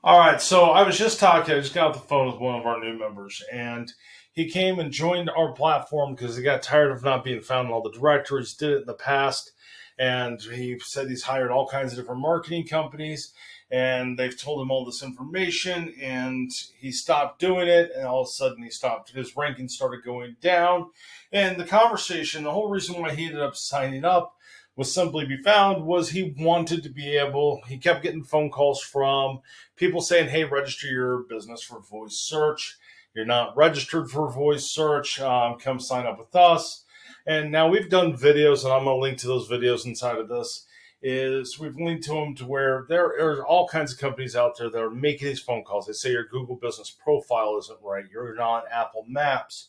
All right, so I was just talking. I just got off the phone with one of our new members, and he came and joined our platform because he got tired of not being found in all the directories. Did it in the past, and he said he's hired all kinds of different marketing companies, and they've told him all this information, and he stopped doing it, and all of a sudden he stopped. His ranking started going down, and the conversation, the whole reason why he ended up signing up was simply be found was he wanted to be able. He kept getting phone calls from people saying, hey, register your business for voice search. You're not registered for voice search. Come sign up with us. And now we've done videos, and I'm going to link to those videos inside of this. Is we've linked to them to where there are all kinds of companies out there that are making these phone calls. They say your Google business profile isn't right. You're not Apple Maps,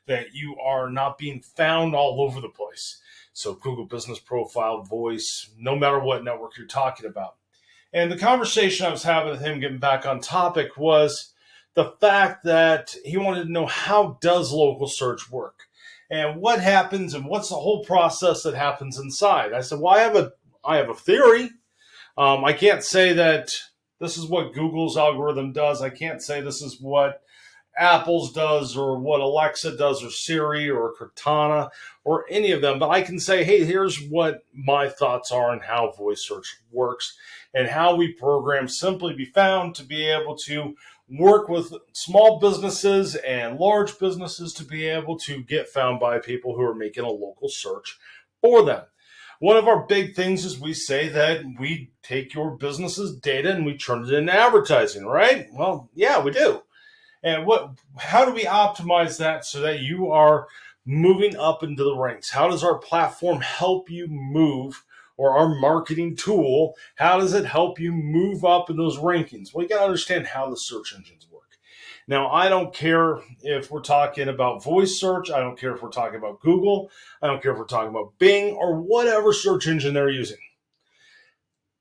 that you are not being found all over the place. So Google business profile, voice, no matter what network you're talking about. And the conversation I was having with him getting back on topic was the fact that he wanted to know, how does local search work? And what happens and what's the whole process that happens inside? I said, well, I have a theory. I can't say that this is what Google's algorithm does. I can't say this is what Apple's does or what Alexa does or Siri or Cortana or any of them. But I can say, hey, here's what my thoughts are on how voice search works and how we program Simply Be Found to be able to work with small businesses and large businesses to be able to get found by people who are making a local search for them. One of our big things is we say that we take your business's data and we turn it into advertising, right? Well, yeah, we do. And how do we optimize that so that you are moving up into the ranks? How does our platform help you move, or our marketing tool, how does it help you move up in those rankings? Well, you got to understand how the search engines work. Now, I don't care if we're talking about voice search. I don't care if we're talking about Google. I don't care if we're talking about Bing or whatever search engine they're using.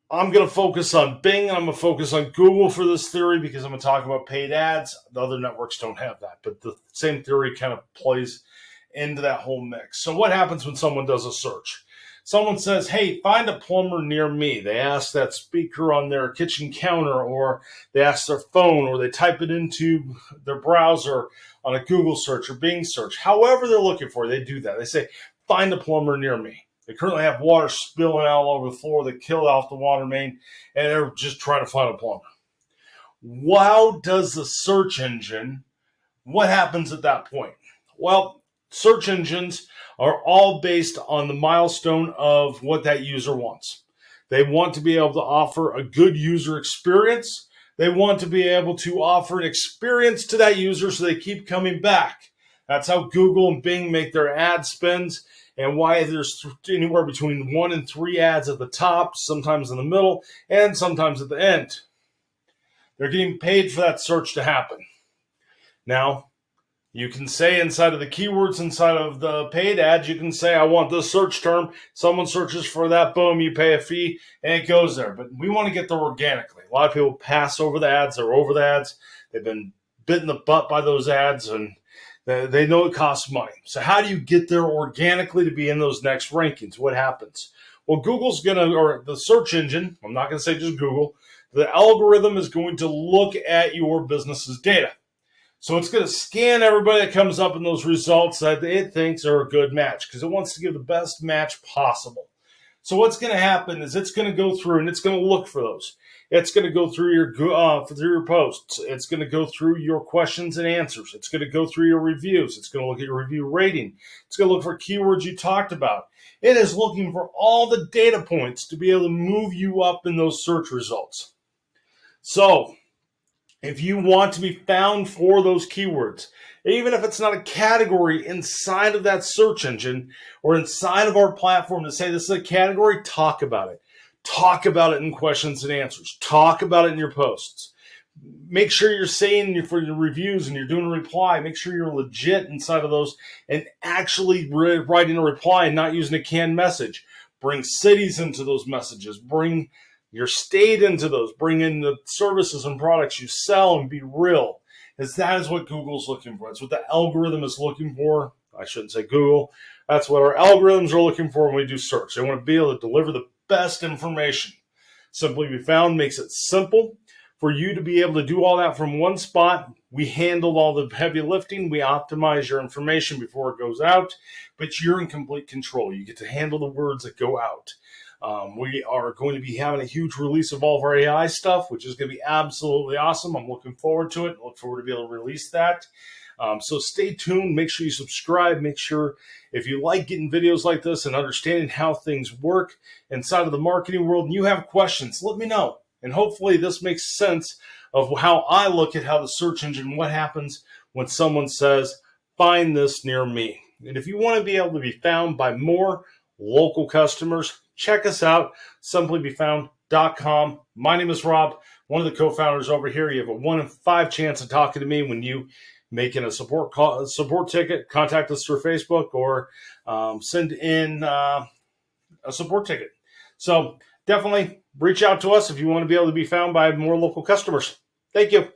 I'm going to focus on Bing and I'm going to focus on Google for this theory because I'm going to talk about paid ads. The other networks don't have that, but the same theory kind of plays into that whole mix. So what happens when someone does a search? Someone says, hey, find a plumber near me. They ask that speaker on their kitchen counter, or they ask their phone, or they type it into their browser on a Google search or Bing search. However they're looking for it, they do that. They say, find a plumber near me. They currently have water spilling out all over the floor. They killed off the water main, and they're just trying to find a plumber. How does the search engine, what happens at that point? Well, search engines are all based on the milestone of what that user wants. They want to be able to offer a good user experience. They want to be able to offer an experience to that user so they keep coming back. That's how Google and Bing make their ad spends, and why there's anywhere between 1 and 3 ads at the top, sometimes in the middle, and sometimes at the end. They're getting paid for that search to happen. Now, you can say inside of the keywords, inside of the paid ads, you can say, I want this search term. Someone searches for that, boom, you pay a fee, and it goes there. But we want to get there organically. A lot of people pass over the ads. They're over the ads. They've been bit in the butt by those ads, and they know it costs money. So how do you get there organically to be in those next rankings? What happens? Well, Google's going to, or the search engine, I'm not going to say just Google, the algorithm is going to look at your business's data. So it's going to scan everybody that comes up in those results that it thinks are a good match because it wants to give the best match possible. So what's going to happen is it's going to go through and it's going to look for those. It's going to go through your posts. It's going to go through your questions and answers. It's going to go through your reviews. It's going to look at your review rating. It's going to look for keywords you talked about. It is looking for all the data points to be able to move you up in those search results. So if you want to be found for those keywords, even if it's not a category inside of that search engine or inside of our platform to say this is a category, talk about it. Talk about it in questions and answers. Talk about it in your posts. Make sure you're saying for your reviews and you're doing a reply, make sure you're legit inside of those and actually writing a reply and not using a canned message. Bring cities into those messages. Bring your state into those. Bring in the services and products you sell and be real. Because that is what Google's looking for. That's what the algorithm is looking for. I shouldn't say Google. That's what our algorithms are looking for when we do search. They want to be able to deliver the best information. Simply Be Found makes it simple for you to be able to do all that from one spot. We handle all the heavy lifting. We optimize your information before it goes out, but you're in complete control. You get to handle the words that go out. We are going to be having a huge release of all of our AI stuff, which is going to be absolutely awesome. I'm looking forward to it. Look forward to be able to release that. So stay tuned. Make sure you subscribe. Make sure if you like getting videos like this and understanding how things work inside of the marketing world and you have questions, let me know. And hopefully this makes sense of how I look at how the search engine, what happens when someone says, find this near me. And if you want to be able to be found by more local customers, check us out, simplybefound.com. My name is Rob, one of the co-founders over here. You have a 1 in 5 chance of talking to me when you making a support ticket. Contact us through Facebook or send in a support ticket. So definitely reach out to us if you want to be able to be found by more local customers. Thank you.